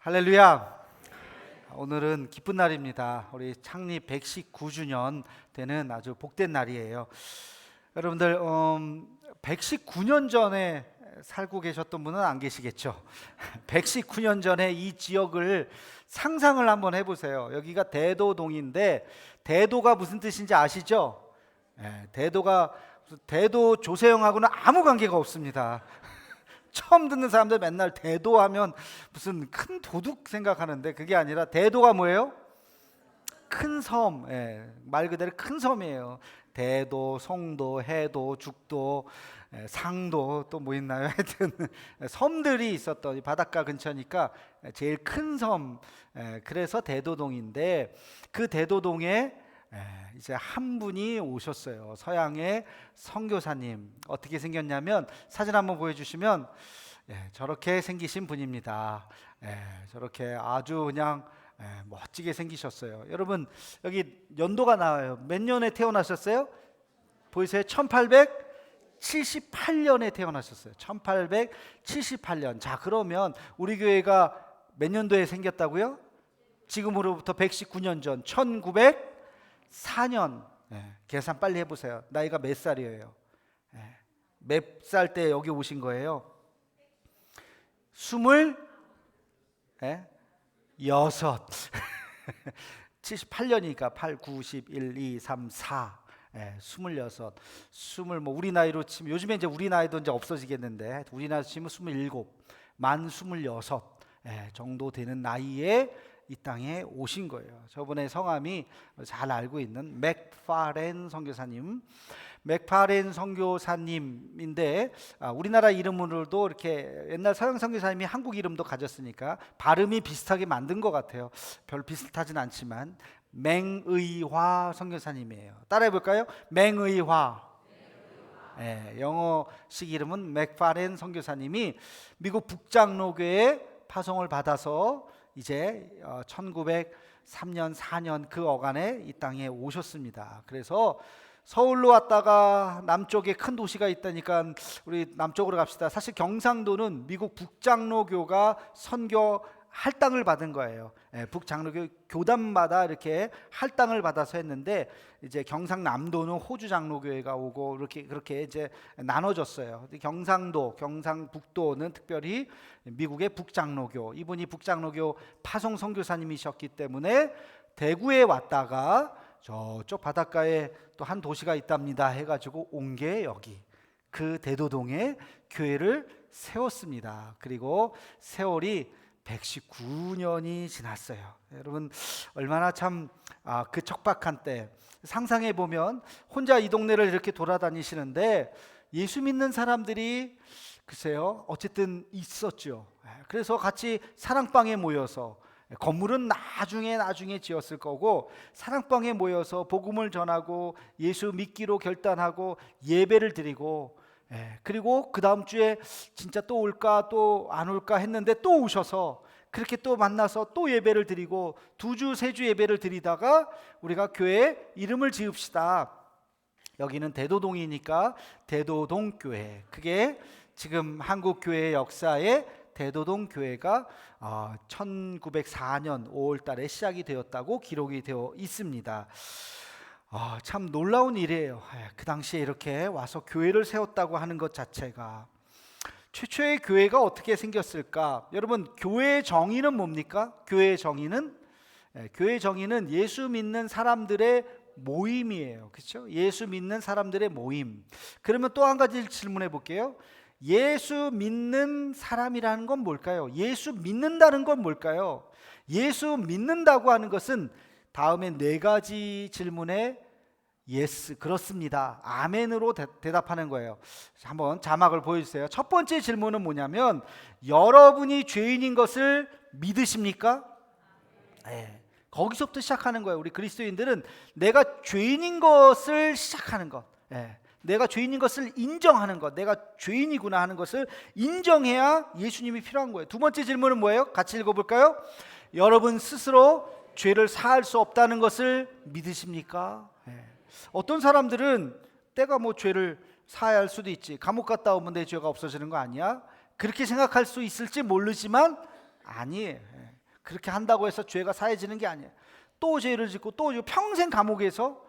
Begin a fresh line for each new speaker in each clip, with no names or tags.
할렐루야. 오늘은 기쁜 날입니다. 우리 창립 119주년 되는 아주 복된 날이에요. 여러분들 119년 전에 살고 계셨던 분은 안 계시겠죠. 119년 전에 이 지역을 상상을 한번 해보세요. 여기가 대도동인데 대도가 무슨 뜻인지 아시죠? 대도가 대도 조세형하고는 아무 관계가 없습니다. 처음 듣는 사람들 맨날 대도하면 무슨 큰 도둑 생각하는데 그게 아니라 대도가 뭐예요? 큰 섬, 말 그대로 큰 섬이에요. 대도, 송도, 해도, 죽도, 상도 또 뭐 있나요? 하여튼 섬들이 있었던 바닷가 근처니까 제일 큰 섬, 그래서 대도동인데 그 대도동에 이제 한 분이 오셨어요. 서양의 선교사님. 어떻게 생겼냐면 사진 한번 보여주시면 저렇게 생기신 분입니다. 저렇게 아주 그냥 멋지게 생기셨어요. 여러분 여기 연도가 나와요. 몇 년에 태어나셨어요? 보이세요? 1878년에 태어나셨어요. 1878년. 자, 그러면 우리 교회가 몇 년도에 생겼다고요? 지금으로부터 119년 전 1904년. 계산 빨리 해보세요. 나이가 몇 살이에요? 몇 살 때 여기 오신 거예요? 26. 78년이니까 8, 9, 10, 1, 2, 3, 4. 26. 뭐 우리 나이로 치면 요즘에 이제 우리 나이도 이제 없어지겠는데 우리 나이로 치면 27, 만 26 정도 되는 나이에 이 땅에 오신 거예요. 저분의 성함이 잘 알고 있는 맥파렌 선교사님. 맥파렌 선교사님인데 우리나라 이름으로도 이렇게 옛날 서양 선교사님이 한국 이름도 가졌으니까 발음이 비슷하게 만든 것 같아요. 별 비슷하진 않지만 맹의화 선교사님이에요. 따라해 볼까요? 맹의화. 영어식 이름은 맥파렌 선교사님이 미국 북장로교회 파송을 받아서 이제 1903년 4년 그 어간에 이 땅에 오셨습니다. 그래서 서울로 왔다가 남쪽에 큰 도시가 있다니까 우리 남쪽으로 갑시다. 사실 경상도는 미국 북장로교가 선교 할당을 받은 거예요. 북장로교 교단마다 이렇게 할당을 받아서 했는데 이제 경상남도는 호주 장로교회가 오고 그렇게 이제 나눠졌어요. 경상도, 경상북도는 특별히 미국의 북장로교. 이분이 북장로교 파송 선교사님이셨기 때문에 대구에 왔다가 저쪽 바닷가에 또 한 도시가 있답니다 해가지고 온 게 여기 그 대도동에 교회를 세웠습니다. 그리고 세월이 119년이 지났어요. 여러분 얼마나 참 그 척박한 때 상상해 보면 혼자 이 동네를 이렇게 돌아다니시는데 예수 믿는 사람들이 글쎄요 어쨌든 있었죠. 그래서 같이 사랑방에 모여서 건물은 나중에 지었을 거고 사랑방에 모여서 복음을 전하고 예수 믿기로 결단하고 예배를 드리고 그리고 그 다음 주에 진짜 또 올까 또 안 올까 했는데 또 오셔서 그렇게 또 만나서 또 예배를 드리고 2주 3주 예배를 드리다가 우리가 교회에 이름을 지읍시다. 여기는 대도동이니까 대도동교회. 그게 지금 한국 교회 역사에 대도동 교회가 1904년 5월 달에 시작이 되었다고 기록이 되어 있습니다. 참 놀라운 일이에요. 그 당시에 이렇게 와서 교회를 세웠다고 하는 것 자체가. 최초의 교회가 어떻게 생겼을까? 여러분 교회의 정의는 뭡니까? 교회의 정의는 예수 믿는 사람들의 모임이에요. 그렇죠? 예수 믿는 사람들의 모임. 그러면 또 한 가지 질문해 볼게요. 예수 믿는 사람이라는 건 뭘까요? 예수 믿는다는 건 뭘까요? 예수 믿는다고 하는 것은 다음에 4가지 질문에 예스, 그렇습니다, 아멘으로 대답하는 거예요. 한번 자막을 보여주세요. 첫 번째 질문은 뭐냐면 여러분이 죄인인 것을 믿으십니까? 거기서부터 시작하는 거예요. 우리 그리스도인들은 내가 죄인인 것을 시작하는 것, 내가 죄인인 것을 인정하는 것, 내가 죄인이구나 하는 것을 인정해야 예수님이 필요한 거예요. 두 번째 질문은 뭐예요? 같이 읽어볼까요? 여러분 스스로 죄를 사할 수 없다는 것을 믿으십니까? 어떤 사람들은 내가 뭐 죄를 사야 할 수도 있지, 감옥 갔다 오면 내 죄가 없어지는 거 아니야? 그렇게 생각할 수 있을지 모르지만 아니에요. 그렇게 한다고 해서 죄가 사해지는 게 아니에요. 또 죄를 짓고 또 평생 감옥에서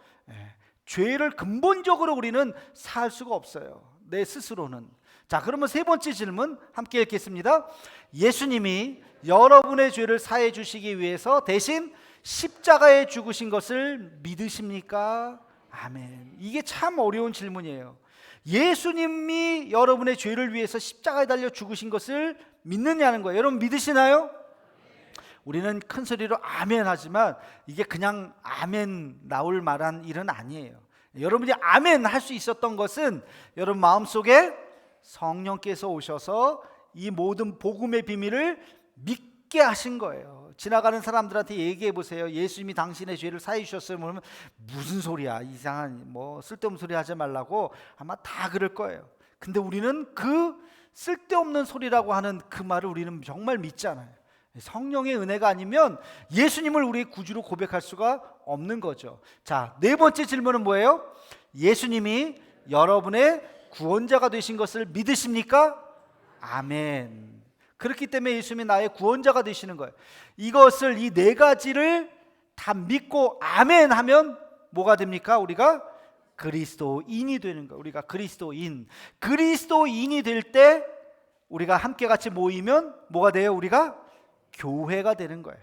죄를 근본적으로 우리는 살 수가 없어요, 내 스스로는. 자, 그러면 세 번째 질문 함께 읽겠습니다. 예수님이 여러분의 죄를 사해 주시기 위해서 대신 십자가에 죽으신 것을 믿으십니까? 아멘. 이게 참 어려운 질문이에요. 예수님이 여러분의 죄를 위해서 십자가에 달려 죽으신 것을 믿느냐는 거예요. 여러분 믿으시나요? 우리는 큰 소리로 아멘 하지만 이게 그냥 아멘 나올 만한 일은 아니에요. 여러분이 아멘 할 수 있었던 것은 여러분 마음속에 성령께서 오셔서 이 모든 복음의 비밀을 믿게 하신 거예요. 지나가는 사람들한테 얘기해 보세요. 예수님이 당신의 죄를 사해 주셨어요. 그러면 무슨 소리야, 이상한 뭐 쓸데없는 소리 하지 말라고 아마 다 그럴 거예요. 근데 우리는 그 쓸데없는 소리라고 하는 그 말을 우리는 정말 믿잖아요. 성령의 은혜가 아니면 예수님을 우리의 구주로 고백할 수가 없는 거죠. 자, 네 번째 질문은 뭐예요? 예수님이 여러분의 구원자가 되신 것을 믿으십니까? 아멘. 그렇기 때문에 예수님이 나의 구원자가 되시는 거예요. 이것을, 이 네 가지를 다 믿고 아멘 하면 뭐가 됩니까? 우리가 그리스도인이 되는 거예요. 우리가 그리스도인이 될 때 우리가 함께 같이 모이면 뭐가 돼요? 우리가 교회가 되는 거예요.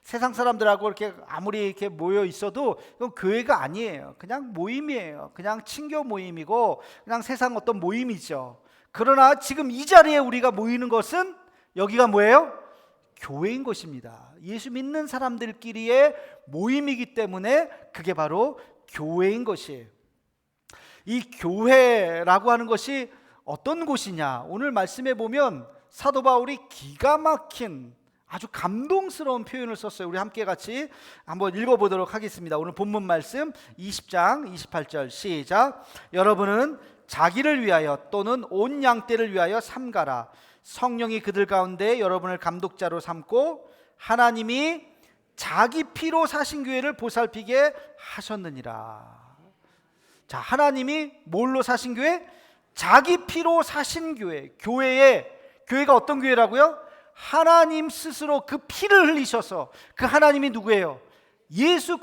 세상 사람들하고 이렇게 아무리 이렇게 모여 있어도 이건 교회가 아니에요. 그냥 모임이에요. 그냥 친교 모임이고 그냥 세상 어떤 모임이죠. 그러나 지금 이 자리에 우리가 모이는 것은 여기가 뭐예요? 교회인 것입니다. 예수 믿는 사람들끼리의 모임이기 때문에 그게 바로 교회인 것이에요. 이 교회라고 하는 것이 어떤 곳이냐? 오늘 말씀에 보면 사도 바울이 기가 막힌 아주 감동스러운 표현을 썼어요. 우리 함께 같이 한번 읽어보도록 하겠습니다. 오늘 본문 말씀 20장 28절 시작. 여러분은 자기를 위하여 또는 온 양떼를 위하여 삼가라. 성령이 그들 가운데 여러분을 감독자로 삼고 하나님이 자기 피로 사신 교회를 보살피게 하셨느니라. 자, 하나님이 뭘로 사신 교회? 자기 피로 사신 교회. 교회가 어떤 교회라고요? 하나님 스스로 그 피를 흘리셔서, 그 하나님이 누구예요? 예수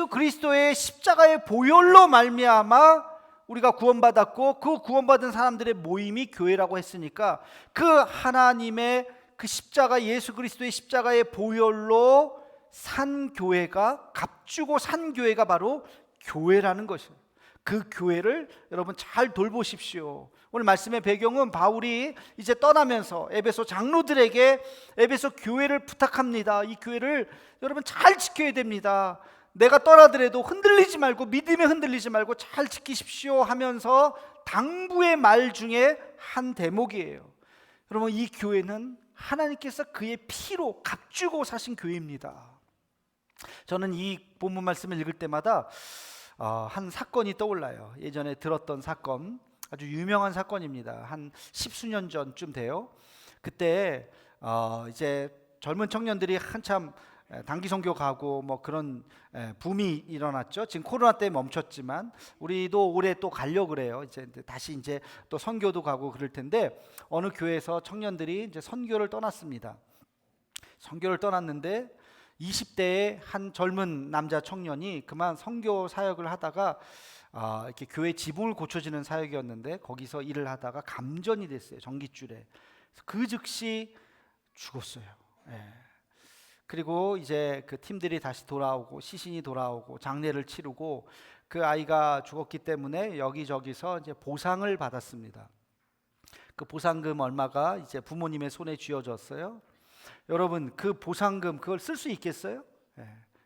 그리스도의 십자가의 보혈로 말미암아 우리가 구원받았고, 그 구원받은 사람들의 모임이 교회라고 했으니까 그 하나님의 그 십자가, 예수 그리스도의 십자가의 보혈로 산 교회가, 값주고 산 교회가 바로 교회라는 것이에요. 그 교회를 여러분 잘 돌보십시오. 오늘 말씀의 배경은 바울이 이제 떠나면서 에베소 장로들에게 에베소 교회를 부탁합니다. 이 교회를 여러분 잘 지켜야 됩니다. 내가 떠나더라도 흔들리지 말고, 믿음에 흔들리지 말고 잘 지키십시오 하면서 당부의 말 중에 한 대목이에요. 여러분, 이 교회는 하나님께서 그의 피로 값주고 사신 교회입니다. 저는 이 본문 말씀을 읽을 때마다 한 사건이 떠올라요. 예전에 들었던 사건, 아주 유명한 사건입니다. 한 10수년 전쯤 돼요. 그때 이제 젊은 청년들이 한참 단기 선교 가고 뭐 그런 붐이 일어났죠. 지금 코로나 때문에 멈췄지만 우리도 올해 또 가려고 그래요. 이제 다시 이제 또 선교도 가고 그럴 텐데, 어느 교회에서 청년들이 이제 선교를 떠났습니다. 선교를 떠났는데 20대의 한 젊은 남자 청년이 그만 선교 사역을 하다가 이렇게 교회 지붕을 고쳐지는 사역이었는데 거기서 일을 하다가 감전이 됐어요. 전깃줄에. 그 즉시 죽었어요. 그리고 이제 그 팀들이 다시 돌아오고 시신이 돌아오고 장례를 치르고 그 아이가 죽었기 때문에 여기저기서 이제 보상을 받았습니다. 그 보상금 얼마가 이제 부모님의 손에 쥐어졌어요. 여러분, 그 보상금 그걸 쓸 수 있겠어요?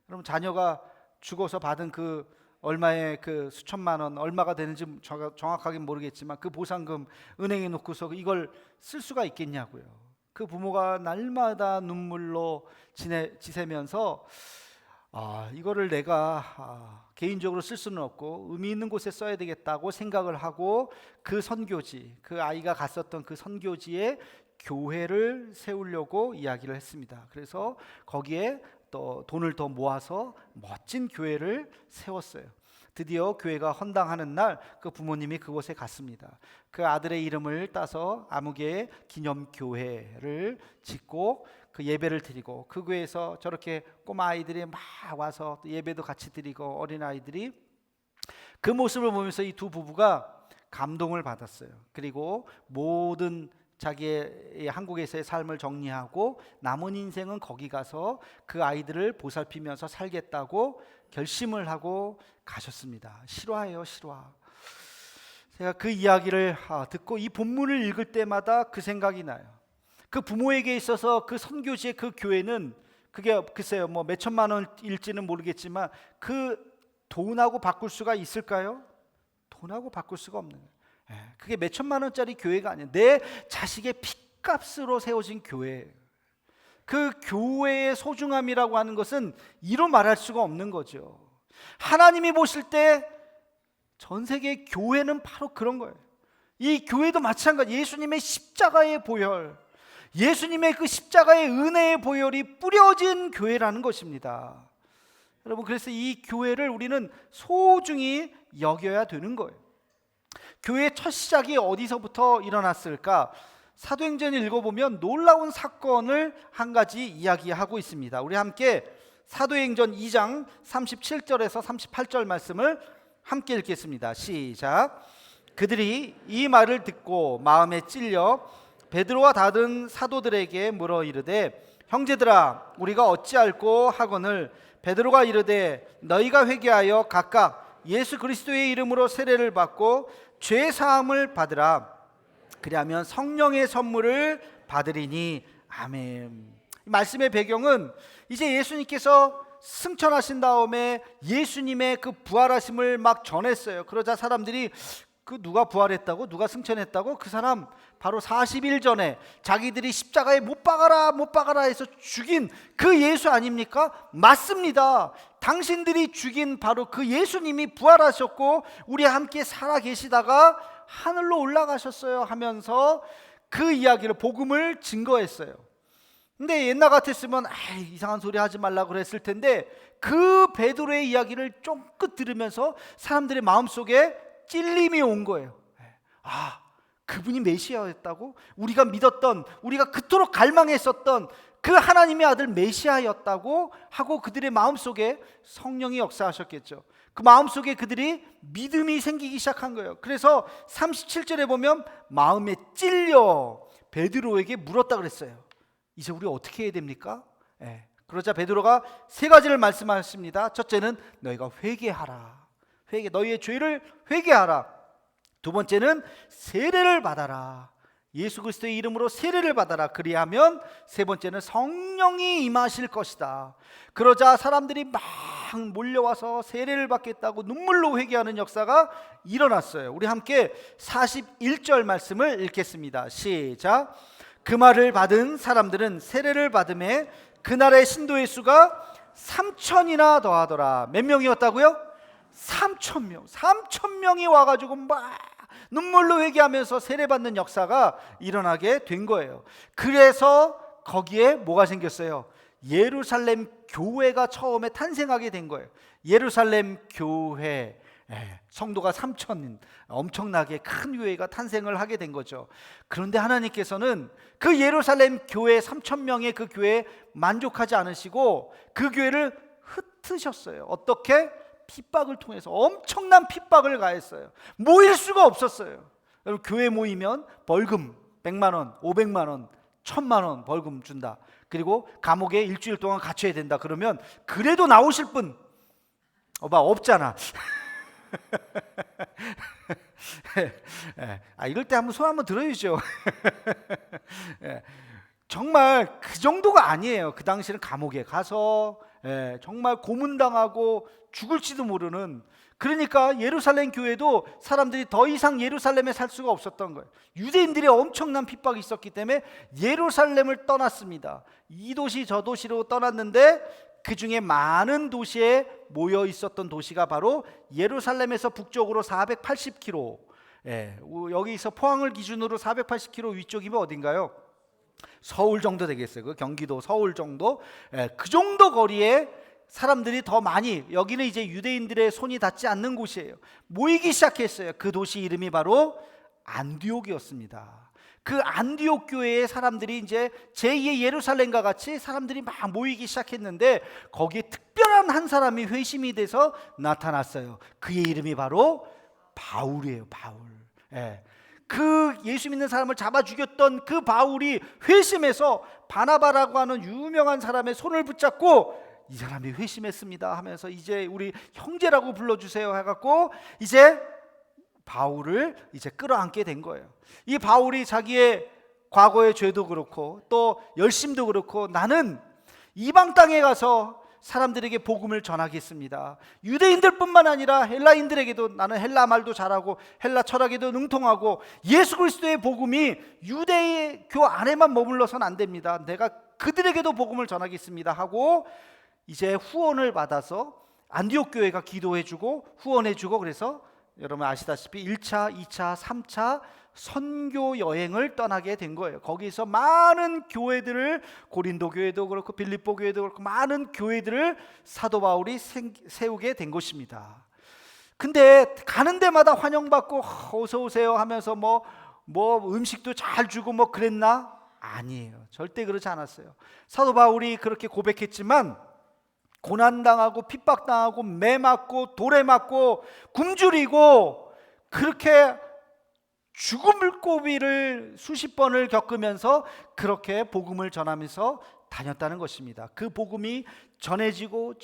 여러분, 자녀가 죽어서 받은 그 얼마의 그 수천만 원, 얼마가 되는지 정확하게 모르겠지만 그 보상금 은행에 놓고서 이걸 쓸 수가 있겠냐고요. 그 부모가 날마다 눈물로 지새면서 이거를 내가 개인적으로 쓸 수는 없고 의미 있는 곳에 써야 되겠다고 생각을 하고 그 선교지, 그 아이가 갔었던 그 선교지에 교회를 세우려고 이야기를 했습니다. 그래서 거기에 또 돈을 더 모아서 멋진 교회를 세웠어요. 드디어 교회가 헌당하는 날 그 부모님이 그곳에 갔습니다. 그 아들의 이름을 따서 아무개 기념교회를 짓고 그 예배를 드리고, 그 교회에서 저렇게 꼬마 아이들이 막 와서 예배도 같이 드리고, 어린아이들이 그 모습을 보면서 이 두 부부가 감동을 받았어요. 그리고 모든 자기의 한국에서의 삶을 정리하고 남은 인생은 거기 가서 그 아이들을 보살피면서 살겠다고 결심을 하고 가셨습니다. 실화예요, 실화. 제가 그 이야기를 듣고 이 본문을 읽을 때마다 그 생각이 나요. 그 부모에게 있어서 그 선교지의 그 교회는 그게 글쎄요 뭐 몇천만 원일지는 모르겠지만 그 돈하고 바꿀 수가 있을까요? 돈하고 바꿀 수가 없는 거예요. 그게 몇천만 원짜리 교회가 아니에요. 내 자식의 핏값으로 세워진 교회예요. 그 교회의 소중함이라고 하는 것은 이로 말할 수가 없는 거죠. 하나님이 보실 때 전 세계 교회는 바로 그런 거예요. 이 교회도 마찬가지. 예수님의 십자가의 보혈, 예수님의 그 십자가의 은혜의 보혈이 뿌려진 교회라는 것입니다. 여러분, 그래서 이 교회를 우리는 소중히 여겨야 되는 거예요. 교회의 첫 시작이 어디서부터 일어났을까? 사도행전을 읽어보면 놀라운 사건을 한 가지 이야기하고 있습니다. 우리 함께 사도행전 2장 37절에서 38절 말씀을 함께 읽겠습니다. 시작. 그들이 이 말을 듣고 마음에 찔려 베드로와 다른 사도들에게 물어 이르되, 형제들아, 우리가 어찌할꼬 하거늘. 베드로가 이르되, 너희가 회개하여 각각 예수 그리스도의 이름으로 세례를 받고 죄 사함을 받으라. 그리하면 성령의 선물을 받으리니. 아멘. 말씀의 배경은 이제 예수님께서 승천하신 다음에 예수님의 그 부활하심을 막 전했어요. 그러자 사람들이 그 누가 부활했다고? 누가 승천했다고? 그 사람 바로 40일 전에 자기들이 십자가에 못 박아라 못 박아라 해서 죽인 그 예수 아닙니까? 맞습니다. 당신들이 죽인 바로 그 예수님이 부활하셨고 우리 함께 살아 계시다가 하늘로 올라가셨어요 하면서 그 이야기를, 복음을 증거했어요. 근데 옛날 같았으면 이상한 소리 하지 말라고 그랬을 텐데, 그 베드로의 이야기를 쫑긋 들으면서 사람들의 마음속에 찔림이 온 거예요. 그분이 메시아였다고? 우리가 믿었던, 우리가 그토록 갈망했었던 그 하나님의 아들 메시아였다고 하고 그들의 마음속에 성령이 역사하셨겠죠. 그 마음속에 그들이 믿음이 생기기 시작한 거예요. 그래서 37절에 보면 마음에 찔려 베드로에게 물었다 그랬어요. 이제 우리 어떻게 해야 됩니까? 그러자 베드로가 세 가지를 말씀하십니다. 첫째는 너희가 회개하라. 너희의 죄를 회개하라. 두 번째는 세례를 받아라. 예수 그리스도의 이름으로 세례를 받아라. 그리하면 세 번째는 성령이 임하실 것이다. 그러자 사람들이 막 몰려와서 세례를 받겠다고 눈물로 회개하는 역사가 일어났어요. 우리 함께 41절 말씀을 읽겠습니다. 시작. 그 말을 받은 사람들은 세례를 받음에 그날의 신도의 수가 3,000이나 더하더라. 몇 명이었다고요? 3,000명. 3,000명이 와가지고 막 눈물로 회개하면서 세례받는 역사가 일어나게 된 거예요. 그래서 거기에 뭐가 생겼어요? 예루살렘 교회가 처음에 탄생하게 된 거예요. 예루살렘 교회, 성도가 3,000, 엄청나게 큰 교회가 탄생을 하게 된 거죠. 그런데 하나님께서는 그 예루살렘 교회 3,000명의 그 교회에 만족하지 않으시고 그 교회를 흩으셨어요. 어떻게? 핍박을 통해서 엄청난 핍박을 가했어요. 모일 수가 없었어요. 여러분, 교회 모이면 벌금 100만 원, 500만 원, 1,000만 원 벌금 준다. 그리고 감옥에 일주일 동안 갇혀야 된다. 그러면 그래도 나오실 분 없잖아. 이럴 때 한번 손 한번 들어주죠. 정말 그 정도가 아니에요. 그 당시는 감옥에 가서 정말 고문당하고 죽을지도 모르는, 그러니까 예루살렘 교회도 사람들이 더 이상 예루살렘에 살 수가 없었던 거예요. 유대인들의 엄청난 핍박이 있었기 때문에 예루살렘을 떠났습니다. 이 도시 저 도시로 떠났는데 그 중에 많은 도시에 모여 있었던 도시가 바로 예루살렘에서 북쪽으로 480km, 여기서 포항을 기준으로 480km 위쪽이면 어딘가요? 서울 정도 되겠어요. 그 경기도 서울 정도, 그 정도 거리에 사람들이 더 많이, 여기는 이제 유대인들의 손이 닿지 않는 곳이에요. 모이기 시작했어요. 그 도시 이름이 바로 안디옥이었습니다. 그 안디옥 교회의 사람들이 이제 제2의 예루살렘과 같이 사람들이 막 모이기 시작했는데, 거기에 특별한 한 사람이 회심이 돼서 나타났어요. 그의 이름이 바로 바울이에요. 바울. 그 예수 믿는 사람을 잡아 죽였던 그 바울이 회심해서 바나바라고 하는 유명한 사람의 손을 붙잡고, 이 사람이 회심했습니다 하면서 이제 우리 형제라고 불러주세요 해갖고 이제 바울을 이제 끌어안게 된 거예요. 이 바울이 자기의 과거의 죄도 그렇고 또 열심도 그렇고, 나는 이방 땅에 가서 사람들에게 복음을 전하겠습니다. 유대인들뿐만 아니라 헬라인들에게도, 나는 헬라 말도 잘하고 헬라 철학에도 능통하고, 예수 그리스도의 복음이 유대교 안에만 머물러서는 안 됩니다. 내가 그들에게도 복음을 전하겠습니다 하고 이제 후원을 받아서 안디옥 교회가 기도해주고 후원해주고, 그래서 여러분 아시다시피 1차, 2차, 3차 선교 여행을 떠나게 된 거예요. 거기서 많은 교회들을, 고린도 교회도 그렇고 빌립보 교회도 그렇고 많은 교회들을 사도 바울이 세우게 된 것입니다. 근데 가는 데마다 환영받고 어서 오세요 하면서 뭐 음식도 잘 주고 뭐 그랬나? 아니에요. 절대 그렇지 않았어요. 사도 바울이 그렇게 고백했지만 고난당하고 핍박당하고 매 맞고 돌에 맞고 굶주리고 그렇게 죽음을 고비를 수십 번을 겪으면서 그렇게 복음을 전하면서 다녔다는 것입니다. 그 복음이 전해지고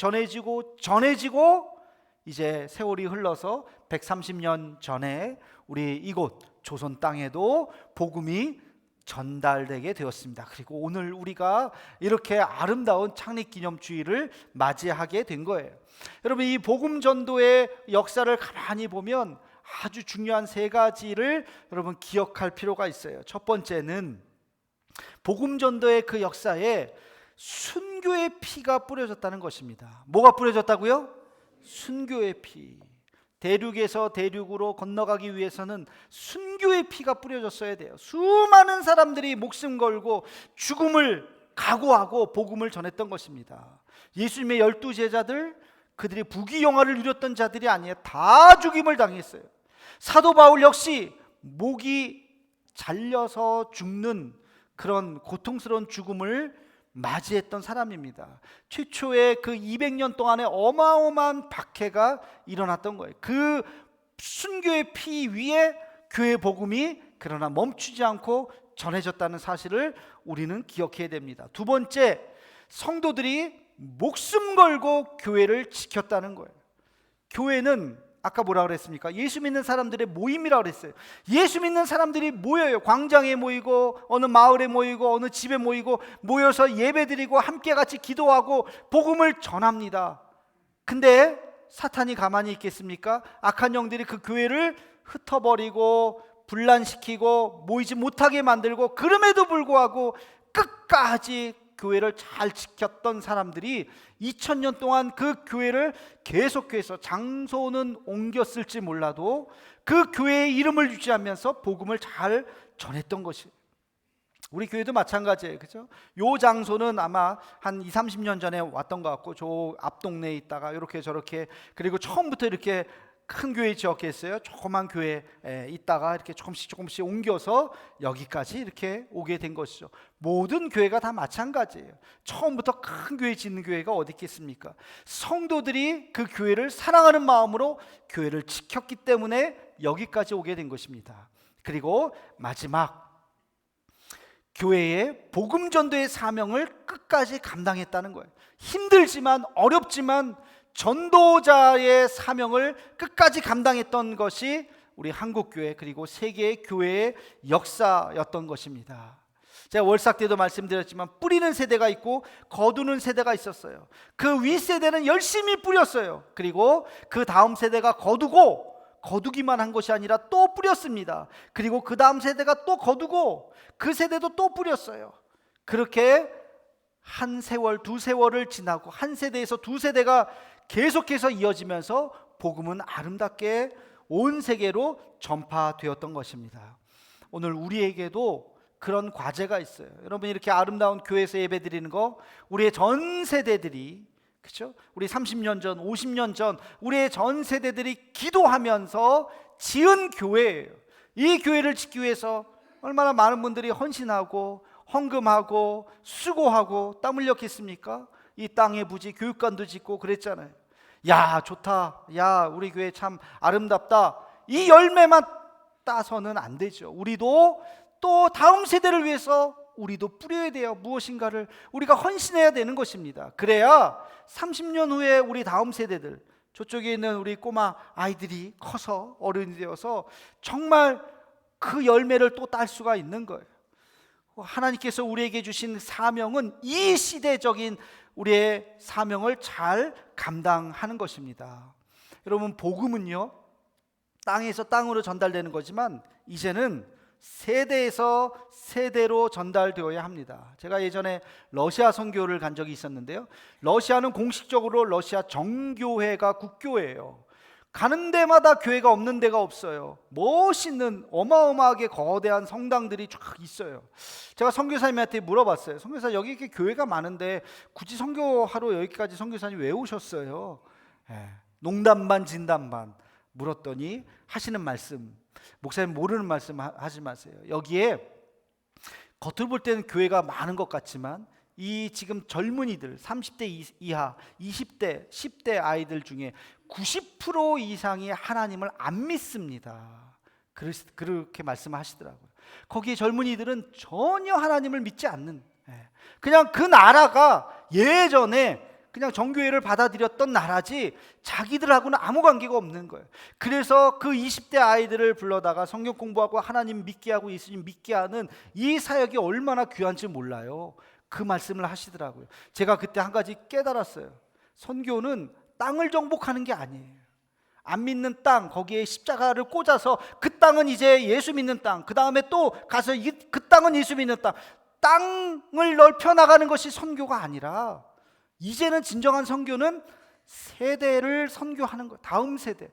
이제 세월이 흘러서 130년 전에 우리 이곳 조선 땅에도 복음이 전달되게 되었습니다. 그리고 오늘 우리가 이렇게 아름다운 창립기념주의를 맞이하게 된 거예요. 여러분, 이 복음 전도의 역사를 가만히 보면 아주 중요한 세 가지를 여러분 기억할 필요가 있어요. 첫 번째는 복음 전도의 그 역사에 순교의 피가 뿌려졌다는 것입니다. 뭐가 뿌려졌다고요? 순교의 피. 대륙에서 대륙으로 건너가기 위해서는 순교의 피가 뿌려졌어야 돼요. 수많은 사람들이 목숨 걸고 죽음을 각오하고 복음을 전했던 것입니다. 예수님의 12제자들, 그들이 부귀영화를 누렸던 자들이 아니에요. 다 죽임을 당했어요. 사도 바울 역시 목이 잘려서 죽는 그런 고통스러운 죽음을 맞이했던 사람입니다. 최초의 그 200년 동안에 어마어마한 박해가 일어났던 거예요. 그 순교의 피 위에 교회 복음이 그러나 멈추지 않고 전해졌다는 사실을 우리는 기억해야 됩니다. 두 번째, 성도들이 목숨 걸고 교회를 지켰다는 거예요. 교회는 아까 뭐라 그랬습니까? 예수 믿는 사람들의 모임이라고 그랬어요. 예수 믿는 사람들이 모여요. 광장에 모이고 어느 마을에 모이고 어느 집에 모이고 모여서 예배드리고 함께 같이 기도하고 복음을 전합니다. 근데 사탄이 가만히 있겠습니까? 악한 영들이 그 교회를 흩어버리고 분란시키고 모이지 못하게 만들고, 그럼에도 불구하고 끝까지 교회를 잘 지켰던 사람들이 2000년 동안 그 교회를 계속해서, 장소는 옮겼을지 몰라도 그 교회의 이름을 유지하면서 복음을 잘 전했던 것이에요. 우리 교회도 마찬가지예요. 그죠? 요 장소는 아마 한 20-30년 전에 왔던 것 같고, 저 앞 동네에 있다가 이렇게 저렇게, 그리고 처음부터 이렇게 큰 교회 지었겠어요? 조그만 교회에 있다가 이렇게 조금씩 옮겨서 여기까지 이렇게 오게 된 것이죠. 모든 교회가 다 마찬가지예요. 처음부터 큰 교회 짓는 교회가 어디 있겠습니까? 성도들이 그 교회를 사랑하는 마음으로 교회를 지켰기 때문에 여기까지 오게 된 것입니다. 그리고 마지막, 교회의 복음 전도의 사명을 끝까지 감당했다는 거예요. 힘들지만 어렵지만 전도자의 사명을 끝까지 감당했던 것이 우리 한국교회 그리고 세계의 교회의 역사였던 것입니다. 제가 월삭 때도 말씀드렸지만 뿌리는 세대가 있고 거두는 세대가 있었어요. 그 윗세대는 열심히 뿌렸어요. 그리고 그 다음 세대가 거두기만 한 것이 아니라 또 뿌렸습니다. 그리고 그 다음 세대가 또 거두고 그 세대도 또 뿌렸어요. 그렇게 한 세월, 두 세월을 지나고 한 세대에서 두 세대가 계속해서 이어지면서 복음은 아름답게 온 세계로 전파되었던 것입니다. 오늘 우리에게도 그런 과제가 있어요. 여러분, 이렇게 아름다운 교회에서 예배드리는 거, 우리의 전 세대들이 그렇죠? 우리 30년 전, 50년 전 우리의 전 세대들이 기도하면서 지은 교회예요. 이 교회를 짓기 위해서 얼마나 많은 분들이 헌신하고 헌금하고 수고하고 땀 흘렸겠습니까? 이 땅의 부지 교육관도 짓고 그랬잖아요. 야, 좋다. 야, 우리 교회 참 아름답다. 이 열매만 따서는 안 되죠. 우리도 또 다음 세대를 위해서 우리도 뿌려야 돼요. 무엇인가를 우리가 헌신해야 되는 것입니다. 그래야 30년 후에 우리 다음 세대들, 저쪽에 있는 우리 꼬마 아이들이 커서 어른이 되어서 정말 그 열매를 또 딸 수가 있는 거예요. 하나님께서 우리에게 주신 사명은 이 시대적인 우리의 사명을 잘 감당하는 것입니다. 여러분, 복음은요, 땅에서 땅으로 전달되는 거지만 이제는 세대에서 세대로 전달되어야 합니다. 제가 예전에 러시아 선교를 간 적이 있었는데요, 러시아는 공식적으로 러시아 정교회가 국교회예요. 가는 데마다 교회가 없는 데가 없어요. 멋있는 어마어마하게 거대한 성당들이 쫙 있어요. 제가 선교사님한테 물어봤어요. 선교사, 여기 이렇게 교회가 많은데 굳이 선교하러 여기까지 선교사님 왜 오셨어요? 농담 반 진담 반 물었더니 하시는 말씀, 목사님 모르는 말씀 하지 마세요. 여기에 겉으로 볼 때는 교회가 많은 것 같지만 이 지금 젊은이들 30대 이하 20대 10대 아이들 중에 90% 이상이 하나님을 안 믿습니다. 그렇게 말씀하시더라고요. 거기에 젊은이들은 전혀 하나님을 믿지 않는, 그냥 그 나라가 예전에 그냥 정교회를 받아들였던 나라지 자기들하고는 아무 관계가 없는 거예요. 그래서 그 20대 아이들을 불러다가 성경 공부하고 하나님 믿게 하고 예수님 믿게 하는 이 사역이 얼마나 귀한지 몰라요. 그 말씀을 하시더라고요. 제가 그때 한 가지 깨달았어요. 선교는 땅을 정복하는 게 아니에요. 안 믿는 땅, 거기에 십자가를 꽂아서 그 땅은 이제 예수 믿는 땅, 그 다음에 또 가서 그 땅은 예수 믿는 땅, 땅을 넓혀 나가는 것이 선교가 아니라 이제는 진정한 선교는 세대를 선교하는 것, 다음 세대.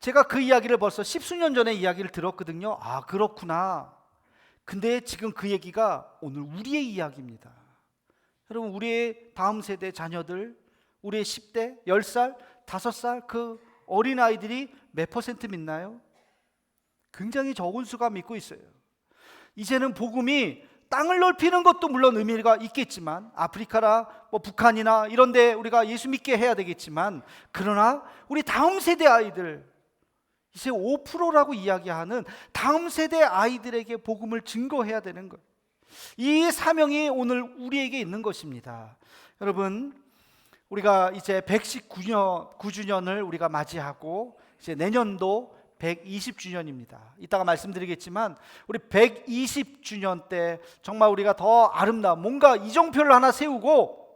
제가 그 이야기를 벌써 10수년 전에 이야기를 들었거든요. 아, 그렇구나. 근데 지금 그 얘기가 오늘 우리의 이야기입니다. 여러분, 우리의 다음 세대 자녀들, 우리의 10대, 10살, 5살 그 어린아이들이 몇 퍼센트 믿나요? 굉장히 적은 수가 믿고 있어요. 이제는 복음이 땅을 넓히는 것도 물론 의미가 있겠지만, 아프리카나 북한이나 이런 데 우리가 예수 믿게 해야 되겠지만, 그러나 우리 다음 세대 아이들, 이제 5%라고 이야기하는 다음 세대 아이들에게 복음을 증거해야 되는 거예요. 이 사명이 오늘 우리에게 있는 것입니다. 여러분, 우리가 이제 119주년을 우리가 맞이하고 이제 내년도 120주년입니다. 이따가 말씀드리겠지만 우리 120주년 때 정말 우리가 더 아름다운 뭔가 이정표를 하나 세우고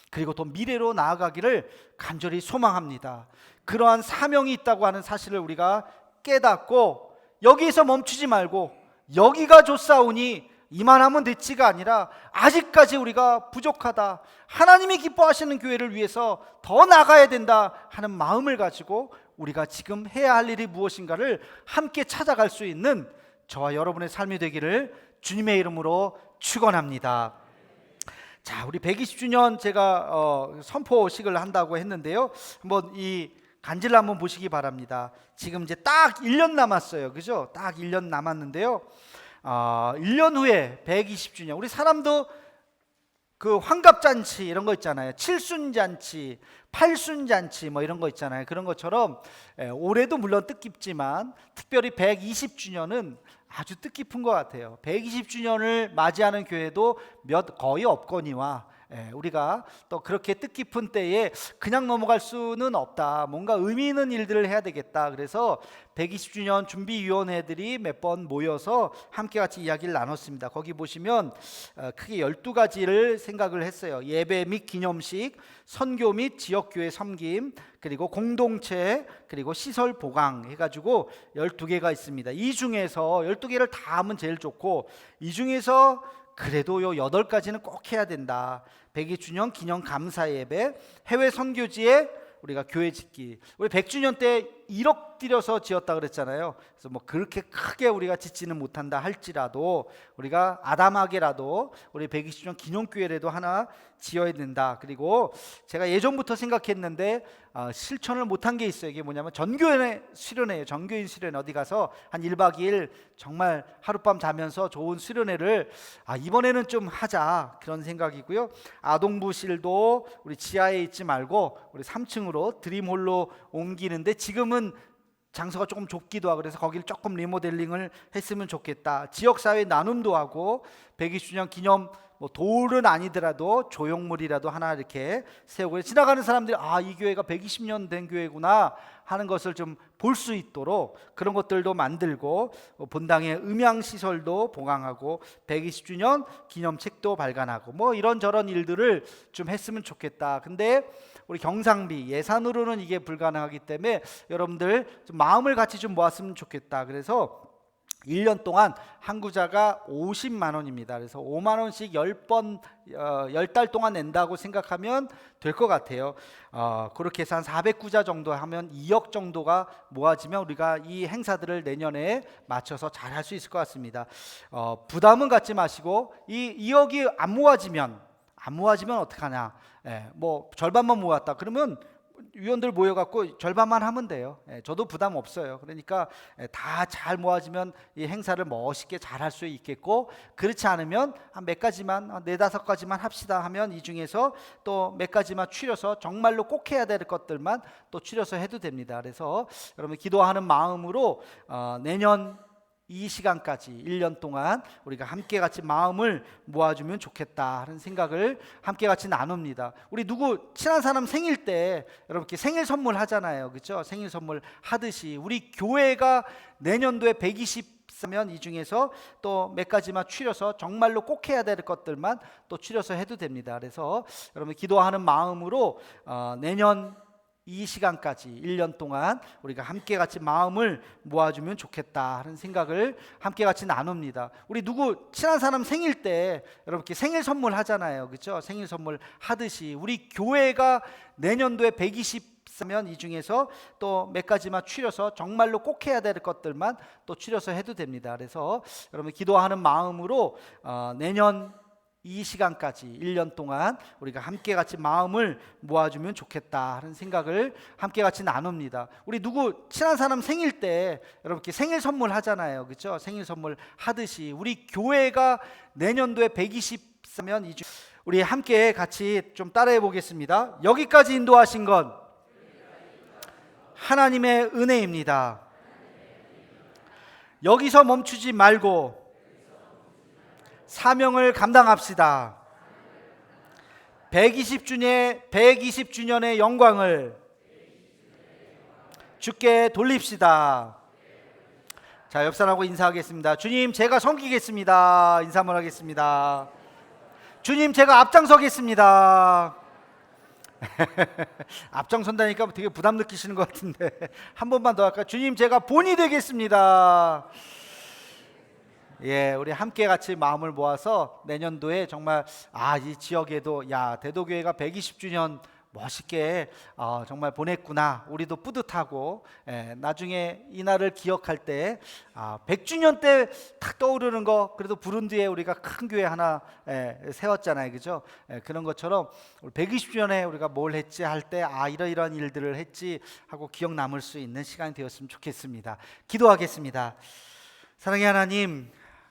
그리고 더 미래로 나아가기를 간절히 소망합니다. 그러한 사명이 있다고 하는 사실을 우리가 깨닫고 여기에서 멈추지 말고 여기가 좋사오니 이만하면 됐지가 아니라 아직까지 우리가 부족하다, 하나님이 기뻐하시는 교회를 위해서 더 나가야 된다 하는 마음을 가지고 우리가 지금 해야 할 일이 무엇인가를 함께 찾아갈 수 있는 저와 여러분의 삶이 되기를 주님의 이름으로 축원합니다. 자, 우리 120주년 제가 선포식을 한다고 했는데요, 한번 이 간질을 한번 보시기 바랍니다. 지금 이제 딱 1년 남았어요. 그죠? 딱 1년 남았는데요, 1년 후에 120주년, 우리 사람도 그 환갑잔치 이런 거 있잖아요. 칠순잔치, 팔순잔치 뭐 이런 거 있잖아요. 그런 것처럼 올해도 물론 뜻깊지만 특별히 120주년은 아주 뜻깊은 것 같아요. 120주년을 맞이하는 교회도 거의 없거니와 우리가 또 그렇게 뜻깊은 때에 그냥 넘어갈 수는 없다. 뭔가 의미 있는 일들을 해야 되겠다. 그래서 120주년 준비위원회들이 몇 번 모여서 함께 같이 이야기를 나눴습니다. 거기 보시면 크게 12가지를 생각을 했어요. 예배 및 기념식, 선교 및 지역교회 섬김, 그리고 공동체, 그리고 시설 보강 해가지고 12개가 있습니다. 이 중에서 12개를 다 하면 제일 좋고, 이 중에서 그래도 요 8가지는 꼭 해야 된다. 120주년 기념 감사 예배, 해외 선교지에 우리가 교회 짓기. 우리 100주년 때 1억 들여서 지었다 그랬잖아요. 그래서 뭐 그렇게 크게 우리가 짓지는 못한다 할지라도 우리가 아담하게라도 우리 120주년 기념교회라도 하나 지어야 된다. 그리고 제가 예전부터 생각했는데 실천을 못한 게 있어요. 이게 뭐냐면 전교인 수련회예요. 전교인 수련회 어디 가서 한 1박 2일 정말 하룻밤 자면서 좋은 수련회를 이번에는 좀 하자, 그런 생각이고요. 아동부실도 우리 지하에 있지 말고 우리 3층으로 드림홀로 옮기는데, 지금은 장소가 조금 좁기도 하고 그래서 거기를 조금 리모델링을 했으면 좋겠다. 지역사회 나눔도 하고 120주년 기념 돌은 아니더라도 조형물이라도 하나 이렇게 세우고, 지나가는 사람들이 이 교회가 120년 된 교회구나 하는 것을 좀 볼 수 있도록 그런 것들도 만들고, 본당의 음향시설도 보강하고 120주년 기념책도 발간하고 이런저런 일들을 좀 했으면 좋겠다. 근데 우리 경상비 예산으로는 이게 불가능하기 때문에 여러분들 좀 마음을 같이 좀 모았으면 좋겠다. 그래서 1년 동안 한 구자가 50만 원입니다. 그래서 5만 원씩 10달 동안 낸다고 생각하면 될 것 같아요. 그렇게 해서 한 400구자 정도 하면 2억 정도가 모아지면 우리가 이 행사들을 내년에 맞춰서 잘 할 수 있을 것 같습니다. 부담은 갖지 마시고 이 2억이 안 모아지면 어떡하냐? 절반만 모았다 그러면 위원들 모여갖고 절반만 하면 돼요. 저도 부담 없어요. 그러니까 다 잘 모아지면 이 행사를 멋있게 잘 할 수 있겠고, 그렇지 않으면 한 몇 가지만, 4-5가지만 합시다 하면 이 중에서 또 몇 가지만 추려서 정말로 꼭 해야 될 것들만 또 추려서 해도 됩니다. 그래서 여러분 기도하는 마음으로 내년 이 시간까지 1년 동안 우리가 함께 같이 마음을 모아주면 좋겠다 하는 생각을 함께 같이 나눕니다. 우리 누구 친한 사람 생일 때 여러분께 생일 선물 하잖아요, 그렇죠? 생일 선물 하듯이 우리 교회가 내년도에 120면 이 중에서 또 몇 가지만 추려서 정말로 꼭 해야 될 것들만 또 추려서 해도 됩니다. 그래서 여러분 기도하는 마음으로 내년 이 시간까지 1년 동안 우리가 함께 같이 마음을 모아주면 좋겠다 하는 생각을 함께 같이 나눕니다. 우리 누구 친한 사람 생일 때 여러분께 생일 선물 하잖아요, 그렇죠? 생일 선물 하듯이 우리 교회가 내년도에 120면 이 중에서 또 몇 가지만 추려서 정말로 꼭 해야 될 것들만 또 추려서 해도 됩니다. 그래서 여러분 기도하는 마음으로 내년 이 시간까지 1년 동안 우리가 함께 같이 마음을 모아주면 좋겠다 하는 생각을 함께 같이 나눕니다. 우리 누구 친한 사람 생일 때 여러분께 생일 선물 하잖아요, 그렇죠? 생일 선물 하듯이 우리 교회가 내년도에 120면 우리 함께 같이 좀 따라해 보겠습니다. 여기까지 인도하신 건 하나님의 은혜입니다. 여기서 멈추지 말고 사명을 감당합시다. 120주년의 영광을 주께 돌립시다. 자, 옆 사람하고 인사하겠습니다. 주님, 제가 섬기겠습니다. 인사 한번 하겠습니다. 주님, 제가 앞장서겠습니다. 앞장선다니까 되게 부담 느끼시는 것 같은데 한 번만 더 할까요? 주님, 제가 본이 되겠습니다. 우리 함께 같이 마음을 모아서 내년도에 정말 이 지역에도 대도교회가 120주년 멋있게 정말 보냈구나, 우리도 뿌듯하고, 나중에 이 날을 기억할 때 100주년 때 탁 떠오르는 거, 그래도 부룬디에 우리가 큰 교회 하나 세웠잖아요, 그죠? 그런 것처럼 120주년에 우리가 뭘 했지 할 때 이러이러한 일들을 했지 하고 기억 남을 수 있는 시간이 되었으면 좋겠습니다. 기도하겠습니다. 사랑의 하나님,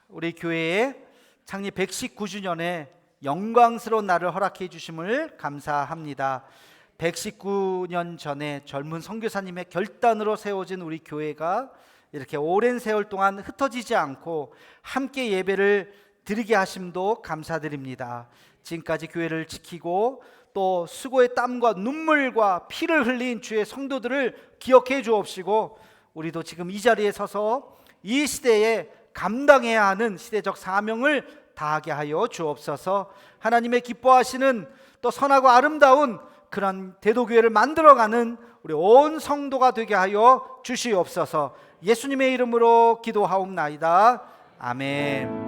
우리 교회의 창립 119주년에 영광스러운 날을 허락해 주심을 감사합니다. 119년 전에 젊은 선교사님의 결단으로 세워진 우리 교회가 이렇게 오랜 세월 동안 흩어지지 않고 함께 예배를 드리게 하심도 감사드립니다. 지금까지 교회를 지키고 또 수고의 땀과 눈물과 피를 흘린 주의 성도들을 기억해 주옵시고, 우리도 지금 이 자리에 서서 이 시대에 감당해야 하는 시대적 사명을 다하게 하여 주옵소서. 하나님의 기뻐하시는 또 선하고 아름다운 그런 대도교회를 만들어가는 우리 온 성도가 되게 하여 주시옵소서. 예수님의 이름으로 기도하옵나이다. 아멘.